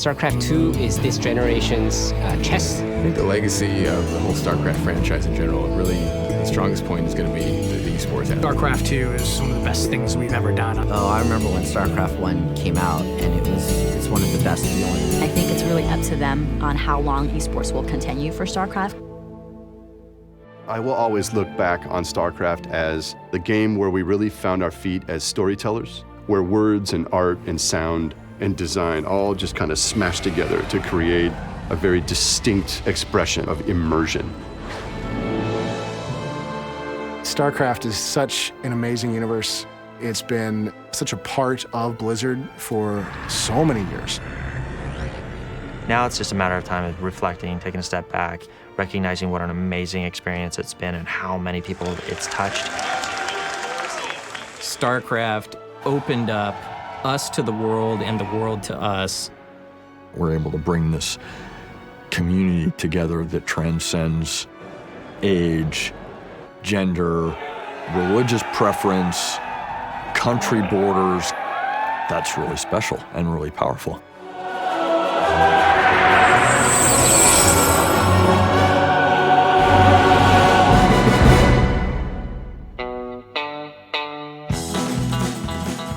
StarCraft 2 is this generation's chess. I think the legacy of the whole StarCraft franchise in general, really the strongest point is going to be the esports aspect. StarCraft 2 is some of the best things we've ever done. Oh, I remember when StarCraft 1 came out, and it's one of the best feelings. I think it's really up to them on how long esports will continue for StarCraft. I will always look back on StarCraft as the game where we really found our feet as storytellers, where words and art and sound and design all just kind of smashed together to create a very distinct expression of immersion. StarCraft is such an amazing universe. It's been such a part of Blizzard for so many years. Now it's just a matter of time of reflecting, taking a step back, recognizing what an amazing experience it's been and how many people it's touched. StarCraft opened up us to the world and the world to us. We're able to bring this community together that transcends age, gender, religious preference, country borders. That's really special and really powerful.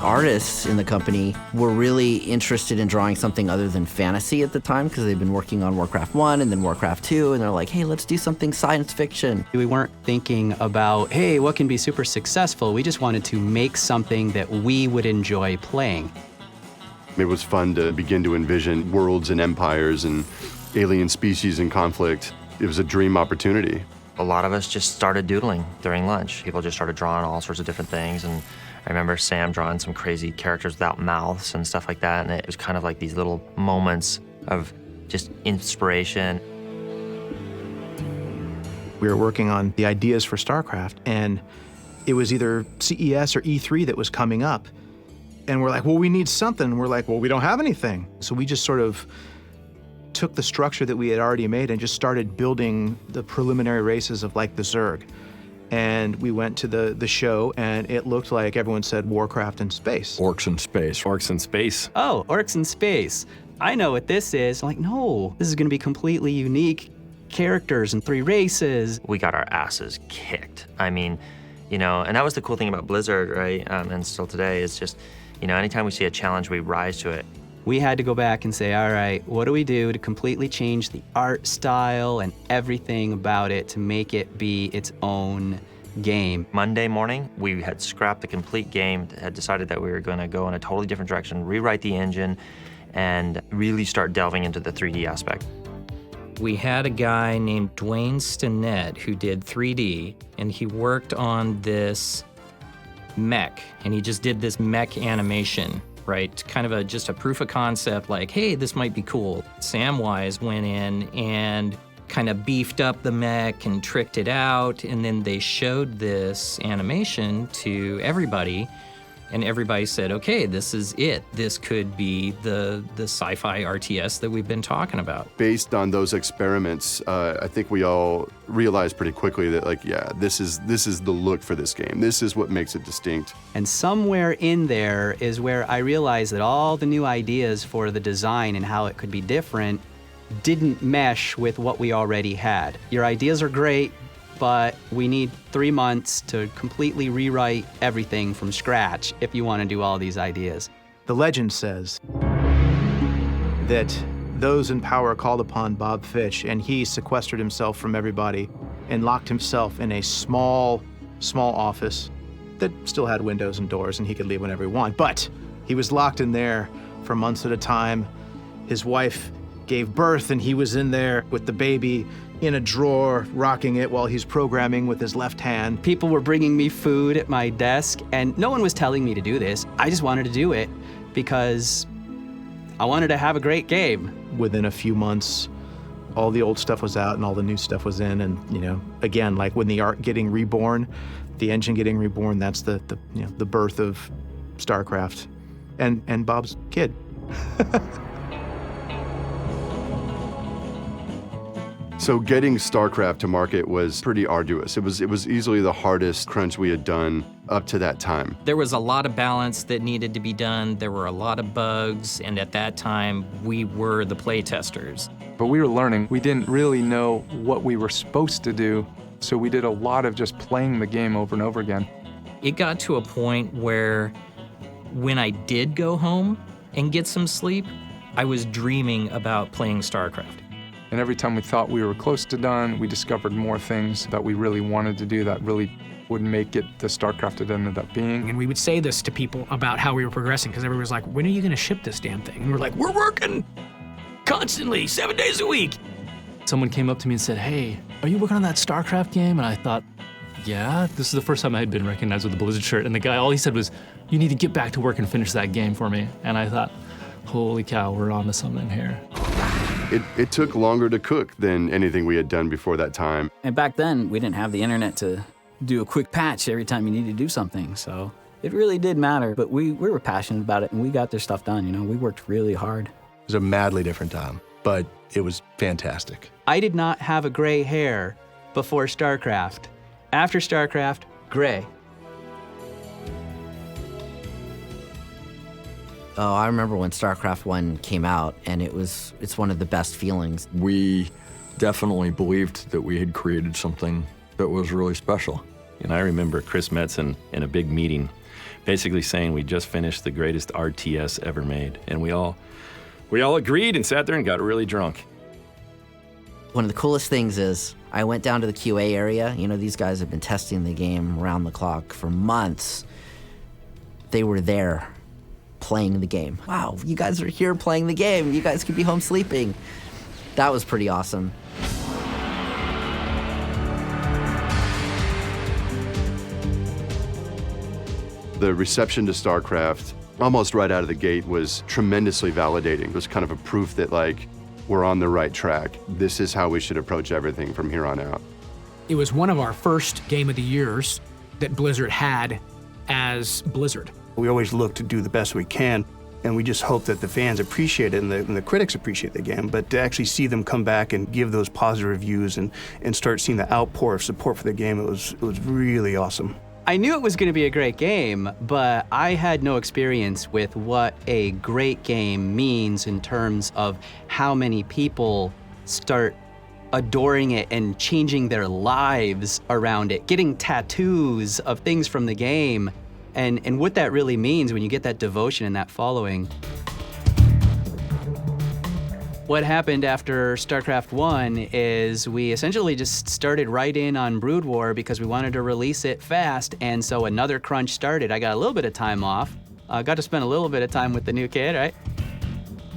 Artists in the company were really interested in drawing something other than fantasy at the time because they've been working on Warcraft 1 and then Warcraft 2, and they're like, hey, let's do something science fiction. We weren't thinking about, hey, what can be super successful? We just wanted to make something that we would enjoy playing. It was fun to begin to envision worlds and empires and alien species in conflict. It was a dream opportunity. A lot of us just started doodling during lunch. People just started drawing all sorts of different things, and I remember Sam drawing some crazy characters without mouths and stuff like that, and it was kind of like these little moments of just inspiration. We were working on the ideas for StarCraft, and it was either CES or E3 that was coming up. And we're like, well, we need something. And we're like, well, we don't have anything. So we just sort of took the structure that we had already made and just started building the preliminary races of like the Zerg. And we went to the show, and it looked like everyone said Warcraft in space. Orcs in space. Orcs in space. Oh, orcs in space. I know what this is. I'm like, no, this is going to be completely unique characters and 3 races. We got our asses kicked. I mean, you know, and that was the cool thing about Blizzard, right? And still today is just, you know, anytime we see a challenge, we rise to it. We had to go back and say, all right, what do we do to completely change the art style and everything about it to make it be its own game? Monday morning, we had scrapped the complete game, had decided that we were going to go in a totally different direction, rewrite the engine, and really start delving into the 3D aspect. We had a guy named Dwayne Stinnett who did 3D, and he worked on this mech, and he just did this mech animation, right? Kind of just a proof of concept, like, hey, this might be cool. Samwise went in and kind of beefed up the mech and tricked it out, and then they showed this animation to everybody, and everybody said, okay, this is it. This could be the sci-fi RTS that we've been talking about. Based on those experiments, I think we all realized pretty quickly that, like, yeah, this is the look for this game. This is what makes it distinct. And somewhere in there is where I realized that all the new ideas for the design and how it could be different didn't mesh with what we already had. Your ideas are great, but we need 3 months to completely rewrite everything from scratch if you want to do all these ideas. The legend says that those in power called upon Bob Fitch, and he sequestered himself from everybody and locked himself in a small office that still had windows and doors, and he could leave whenever he wanted. But he was locked in there for months at a time. His wife gave birth, and he was in there with the baby in a drawer, rocking it while he's programming with his left hand. People were bringing me food at my desk, and no one was telling me to do this. I just wanted to do it because I wanted to have a great game. Within a few months, all the old stuff was out and all the new stuff was in, and, you know, again, like when the art getting reborn, the engine getting reborn, that's the birth of StarCraft and Bob's kid. So getting StarCraft to market was pretty arduous. It was easily the hardest crunch we had done. up to that time. There was a lot of balance that needed to be done. There were a lot of bugs, and at that time, we were the play testers. But we were learning. We didn't really know what we were supposed to do, so we did a lot of just playing the game over and over again. It got to a point where when I did go home and get some sleep, I was dreaming about playing StarCraft. And every time we thought we were close to done, we discovered more things that we really wanted to do that really would make it the StarCraft it ended up being. And we would say this to people about how we were progressing, because everybody was like, when are you gonna ship this damn thing? And we're like, we're working constantly, 7 days a week. Someone came up to me and said, hey, are you working on that StarCraft game? And I thought, yeah, this is the first time I had been recognized with a Blizzard shirt. And the guy, all he said was, you need to get back to work and finish that game for me. And I thought, holy cow, we're onto something here. It took longer to cook than anything we had done before that time. And back then, we didn't have the internet to do a quick patch every time you needed to do something. So it really did matter, but we were passionate about it and we got their stuff done. You know, we worked really hard. It was a madly different time, but it was fantastic. I did not have a gray hair before StarCraft. After StarCraft, gray. Oh, I remember when StarCraft 1 came out, and it's one of the best feelings. We definitely believed that we had created something that was really special. And I remember Chris Metzen in a big meeting basically saying we just finished the greatest RTS ever made. And we all agreed and sat there and got really drunk. One of the coolest things is I went down to the QA area. You know, these guys have been testing the game around the clock for months. They were there playing the game. Wow, you guys are here playing the game. You guys could be home sleeping. That was pretty awesome. The reception to StarCraft, almost right out of the gate, was tremendously validating. It was kind of a proof that, like, we're on the right track. This is how we should approach everything from here on out. It was one of our first Game of the Years that Blizzard had as Blizzard. We always look to do the best we can, and we just hope that the fans appreciate it and the critics appreciate the game, but to actually see them come back and give those positive reviews and start seeing the outpour of support for the game, it was really awesome. I knew it was going to be a great game, but I had no experience with what a great game means in terms of how many people start adoring it and changing their lives around it, getting tattoos of things from the game, and what that really means when you get that devotion and that following. What happened after StarCraft 1 is we essentially just started right in on Brood because we wanted to release it fast, and so another crunch started. I got a little bit of time off. Got to spend a little bit of time with the new kid, right?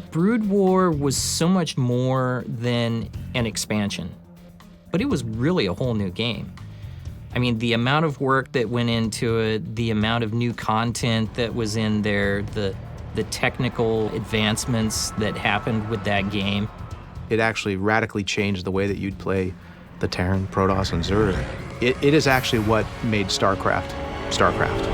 Brood War was so much more than an expansion, but it was really a whole new game. I mean, the amount of work that went into it, the amount of new content that was in there, the technical advancements that happened with that game. It actually radically changed the way that you'd play the Terran, Protoss, and Zerg. It is actually what made StarCraft, StarCraft.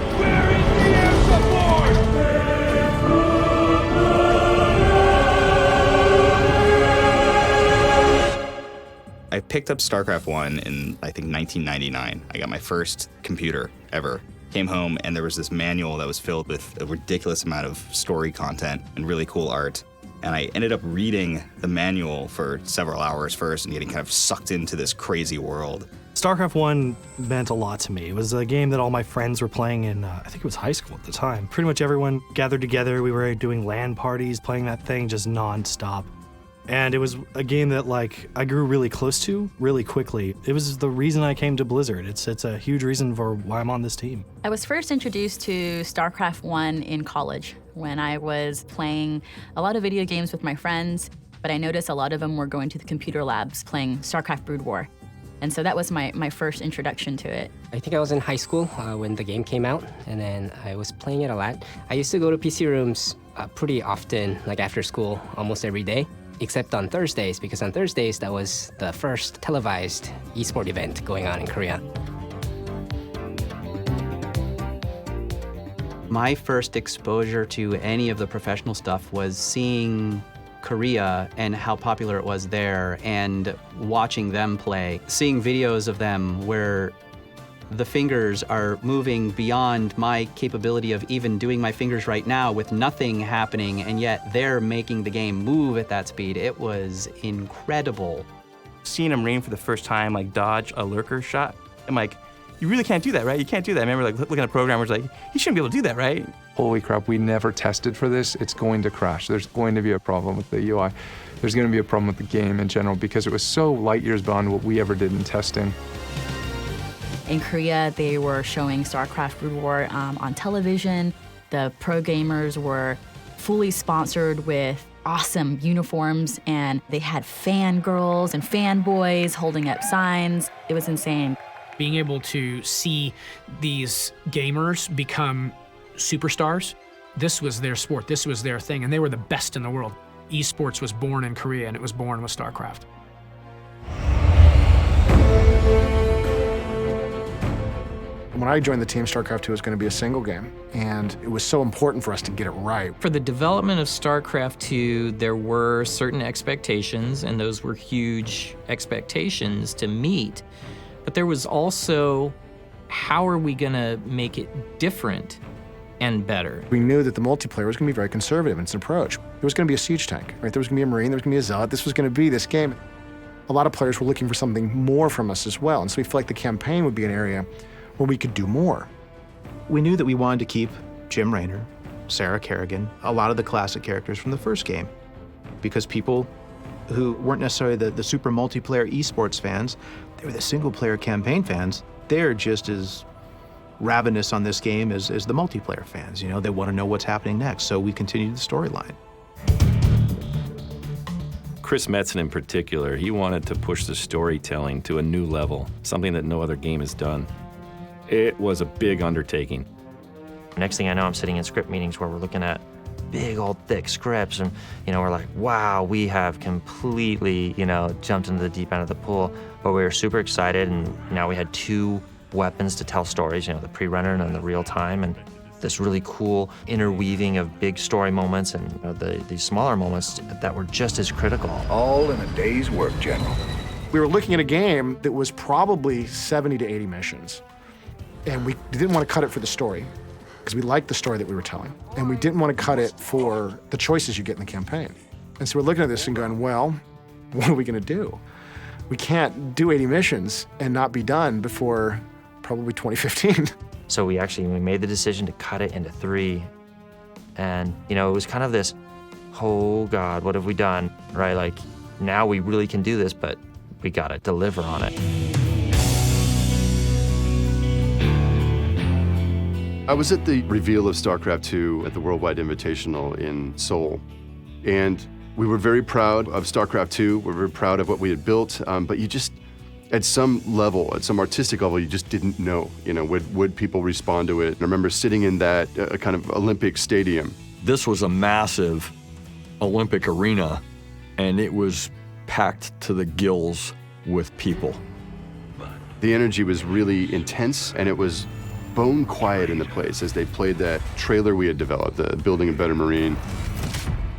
I picked up StarCraft 1 in, I think, 1999. I got my first computer ever. Came home and there was this manual that was filled with a ridiculous amount of story content and really cool art. And I ended up reading the manual for several hours first and getting kind of sucked into this crazy world. StarCraft 1 meant a lot to me. It was a game that all my friends were playing in, I think it was high school at the time. Pretty much everyone gathered together. We were doing LAN parties, playing that thing just nonstop. And it was a game that, like, I grew really close to really quickly. It was the reason I came to Blizzard. It's a huge reason for why I'm on this team. I was first introduced to StarCraft 1 in college when I was playing a lot of video games with my friends, but I noticed a lot of them were going to the computer labs playing StarCraft Brood War. And so that was my first introduction to it. I think I was in high school when the game came out, and then I was playing it a lot. I used to go to PC rooms pretty often, like after school, almost every day. Except on Thursdays, because on Thursdays, that was the first televised eSport event going on in Korea. My first exposure to any of the professional stuff was seeing Korea and how popular it was there and watching them play, seeing videos of them where The fingers are moving beyond my capability of even doing my fingers right now with nothing happening, and yet they're making the game move at that speed. It was incredible. Seeing him Rain for the first time, like dodge a lurker shot, I'm like, you really can't do that, right? You can't do that. I remember like looking at programmers like, he shouldn't be able to do that, right? Holy crap, we never tested for this. It's going to crash. There's going to be a problem with the UI. There's going to be a problem with the game in general because it was so light years beyond what we ever did in testing. In Korea, they were showing StarCraft Brood War on television. The pro gamers were fully sponsored with awesome uniforms, and they had fangirls and fanboys holding up signs. It was insane. Being able to see these gamers become superstars, this was their sport, this was their thing, and they were the best in the world. Esports was born in Korea, and it was born with StarCraft. When I joined the team, StarCraft 2 was going to be a single game, and it was so important for us to get it right. For the development of StarCraft 2, there were certain expectations, and those were huge expectations to meet. But there was also, how are we going to make it different and better? We knew that the multiplayer was going to be very conservative in its approach. There was going to be a siege tank, right? There was going to be a Marine, there was going to be a Zealot. This was going to be this game. A lot of players were looking for something more from us as well, and so we felt like the campaign would be an area where we could do more. We knew that we wanted to keep Jim Raynor, Sarah Kerrigan, a lot of the classic characters from the first game, because people who weren't necessarily the super multiplayer esports fans, they were the single-player campaign fans. They're just as ravenous on this game as the multiplayer fans. You know, they want to know what's happening next, so we continued the storyline. Chris Metzen in particular, he wanted to push the storytelling to a new level, something that no other game has done. It was a big undertaking. Next thing I know, I'm sitting in script meetings where we're looking at big old thick scripts, and we're like, wow, we have completely jumped into the deep end of the pool. But we were super excited, and now we had two weapons to tell stories, the pre-rendered and then the real time, and this really cool interweaving of big story moments and these smaller moments that were just as critical. All in a day's work, General. We were looking at a game that was probably 70 to 80 missions. And we didn't want to cut it for the story, because we liked the story that we were telling. And we didn't want to cut it for the choices you get in the campaign. And so we're looking at this and going, well, what are we going to do? We can't do 80 missions and not be done before probably 2015. So we made the decision to cut it into 3. And, it was kind of this, oh God, what have we done, right? Like, now we really can do this, but we got to deliver on it. I was at the reveal of StarCraft 2 at the Worldwide Invitational in Seoul, and we were very proud of StarCraft 2. We're very proud of what we had built, but you just, at some level, at some artistic level, you just didn't know, would people respond to it? I remember sitting in that kind of Olympic stadium. This was a massive Olympic arena, and it was packed to the gills with people. The energy was really intense, and it was bone quiet in the place as they played that trailer we had developed, the Building a Better Marine.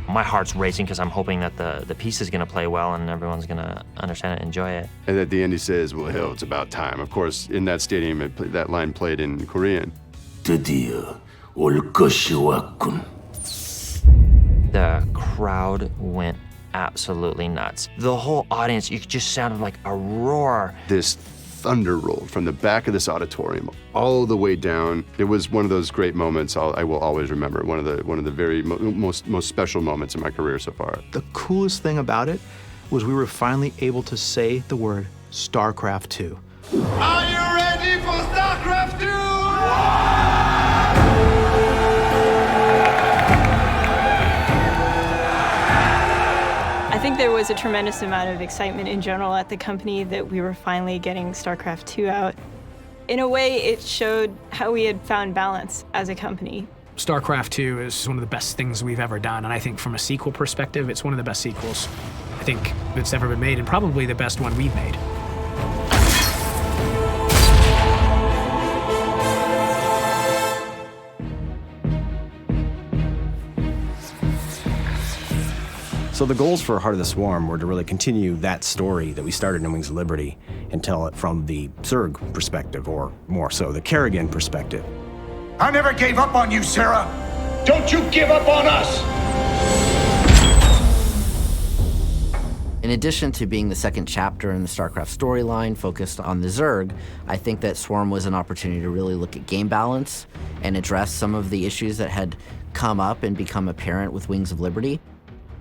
My heart's racing because I'm hoping that the piece is going to play well and everyone's going to understand it and enjoy it. And at the end he says, well, hell, it's about time. Of course, in that stadium, that line played in Korean. 드디어 올 것이 왔군. The crowd went absolutely nuts. The whole audience, you just sounded like a roar. This thunder rolled from the back of this auditorium all the way down. It was one of those great moments I will always remember. One of the very most special moments in my career so far. The coolest thing about it was we were finally able to say the word StarCraft 2. Are you ready for StarCraft 2? I think there was a tremendous amount of excitement in general at the company that we were finally getting StarCraft 2 out. In a way, it showed how we had found balance as a company. StarCraft 2 is one of the best things we've ever done, and I think from a sequel perspective, it's one of the best sequels I think that's ever been made, and probably the best one we've made. So the goals for Heart of the Swarm were to really continue that story that we started in Wings of Liberty and tell it from the Zerg perspective, or more so, the Kerrigan perspective. I never gave up on you, Sarah. Don't you give up on us. In addition to being the second chapter in the StarCraft storyline focused on the Zerg, I think that Swarm was an opportunity to really look at game balance and address some of the issues that had come up and become apparent with Wings of Liberty.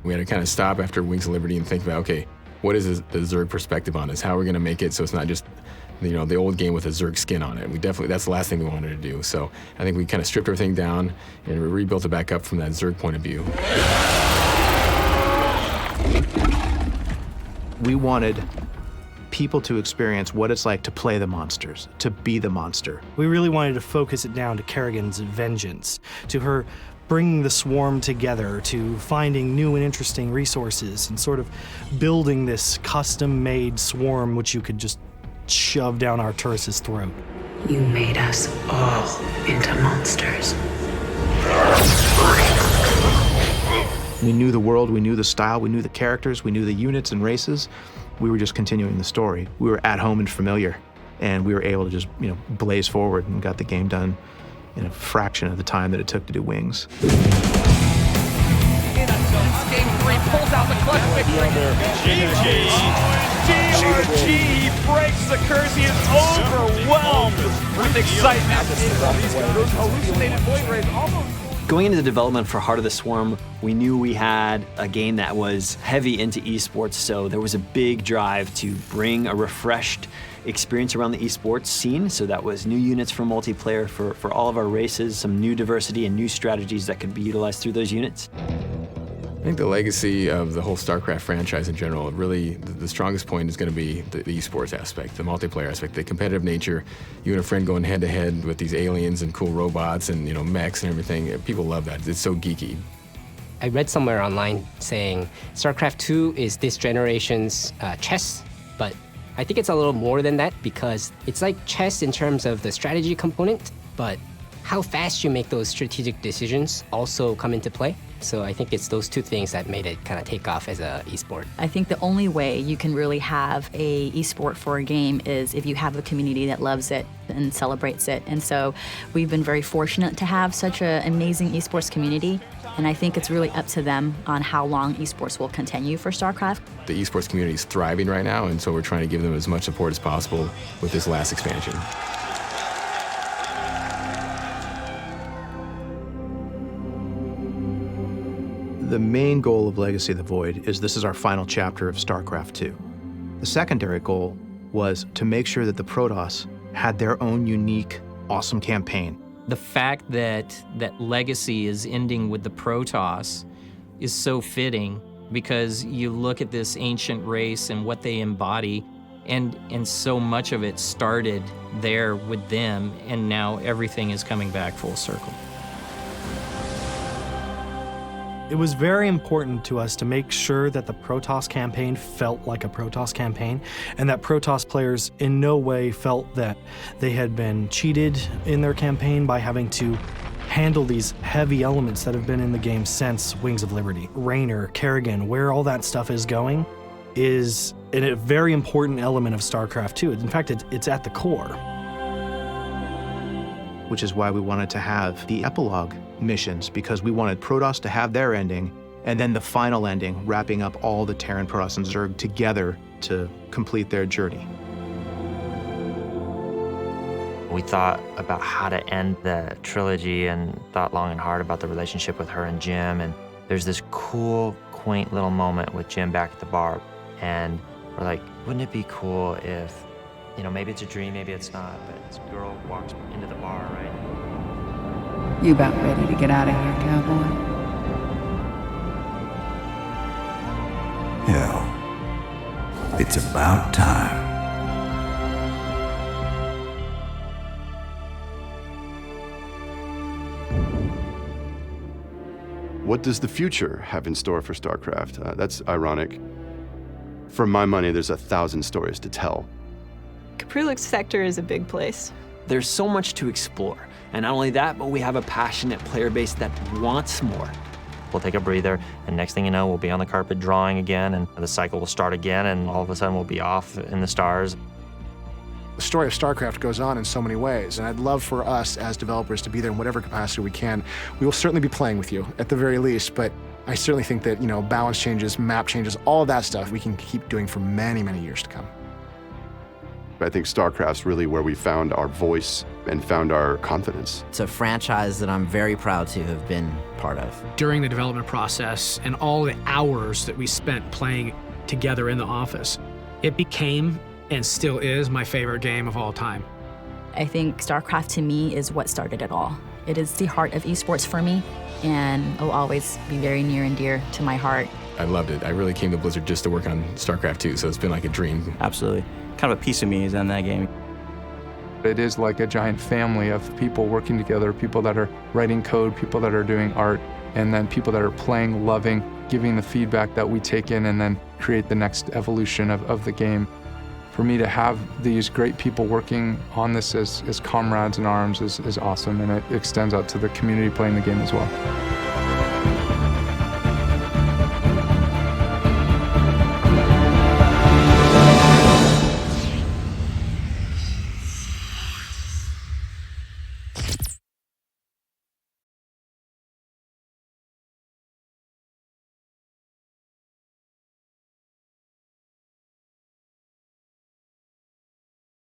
We had to kind of stop after Wings of Liberty and think about, okay, what is the Zerg perspective on this? How are we going to make it so it's not just, the old game with a Zerg skin on it? That's the last thing we wanted to do. So I think we kind of stripped everything down and we rebuilt it back up from that Zerg point of view. We wanted people to experience what it's like to play the monsters, to be the monster. We really wanted to focus it down to Kerrigan's vengeance, to her bringing the swarm together, to finding new and interesting resources, and sort of building this custom-made swarm which you could just shove down Arturus' throat. You made us all into monsters. We knew the world, we knew the style, we knew the characters, we knew the units and races. We were just continuing the story. We were at home and familiar, and we were able to just, blaze forward and got the game done in a fraction of the time that it took to do Wings. Game 3 pulls out the clutch victory. GG breaks the curse. He is overwhelmed with excitement. Those hallucinated void rays almost. Going into the development for Heart of the Swarm, we knew we had a game that was heavy into esports, so there was a big drive to bring a refreshed experience around the esports scene. So that was new units for multiplayer for all of our races, some new diversity and new strategies that could be utilized through those units. I think the legacy of the whole StarCraft franchise in general, really the strongest point is going to be the esports aspect, the multiplayer aspect, the competitive nature. You and a friend going head to head with these aliens and cool robots and mechs and everything. People love that. It's so geeky. I read somewhere online saying StarCraft 2 is this generation's chess, but I think it's a little more than that because it's like chess in terms of the strategy component, but how fast you make those strategic decisions also come into play. So I think it's those two things that made it kind of take off as a esport. I think the only way you can really have a esport for a game is if you have a community that loves it and celebrates it. And so we've been very fortunate to have such an amazing esports community. And I think it's really up to them on how long esports will continue for StarCraft. The esports community is thriving right now, and so we're trying to give them as much support as possible with this last expansion. The main goal of Legacy of the Void is this is our final chapter of StarCraft 2. The secondary goal was to make sure that the Protoss had their own unique, awesome campaign. The fact that Legacy is ending with the Protoss is so fitting because you look at this ancient race and what they embody, and so much of it started there with them, and now everything is coming back full circle. It was very important to us to make sure that the Protoss campaign felt like a Protoss campaign, and that Protoss players in no way felt that they had been cheated in their campaign by having to handle these heavy elements that have been in the game since Wings of Liberty. Raynor, Kerrigan, where all that stuff is going is a very important element of StarCraft 2. In fact, it's at the core. Which is why we wanted to have the epilogue missions, because we wanted Protoss to have their ending, and then the final ending, wrapping up all the Terran, Protoss, and Zerg together to complete their journey. We thought about how to end the trilogy and thought long and hard about the relationship with her and Jim, and there's this cool, quaint little moment with Jim back at the bar, and we're like, wouldn't it be cool if, maybe it's a dream, maybe it's not, but this girl walks into the bar, right? You about ready to get out of here, cowboy? Hell, it's about time. What does the future have in store for StarCraft? That's ironic. For my money, there's 1,000 stories to tell. Kaprulik's sector is a big place. There's so much to explore. And not only that, but we have a passionate player base that wants more. we'll take a breather, and next thing you know, we'll be on the carpet drawing again, and the cycle will start again, and all of a sudden we'll be off in the stars. The story of StarCraft goes on in so many ways, and I'd love for us as developers to be there in whatever capacity we can. We will certainly be playing with you, at the very least, but I certainly think that, balance changes, map changes, all of that stuff we can keep doing for many, many years to come. I think StarCraft's really where we found our voice and found our confidence. It's a franchise that I'm very proud to have been part of. During the development process and all the hours that we spent playing together in the office, it became and still is my favorite game of all time. I think StarCraft to me is what started it all. It is the heart of esports for me, and it'll always be very near and dear to my heart. I loved it. I really came to Blizzard just to work on StarCraft 2, so it's been like a dream. Absolutely. Kind of a piece of me is in that game. It is like a giant family of people working together, people that are writing code, people that are doing art, and then people that are playing, loving, giving the feedback that we take in and then create the next evolution of the game. For me to have these great people working on this as comrades in arms is awesome, and it extends out to the community playing the game as well.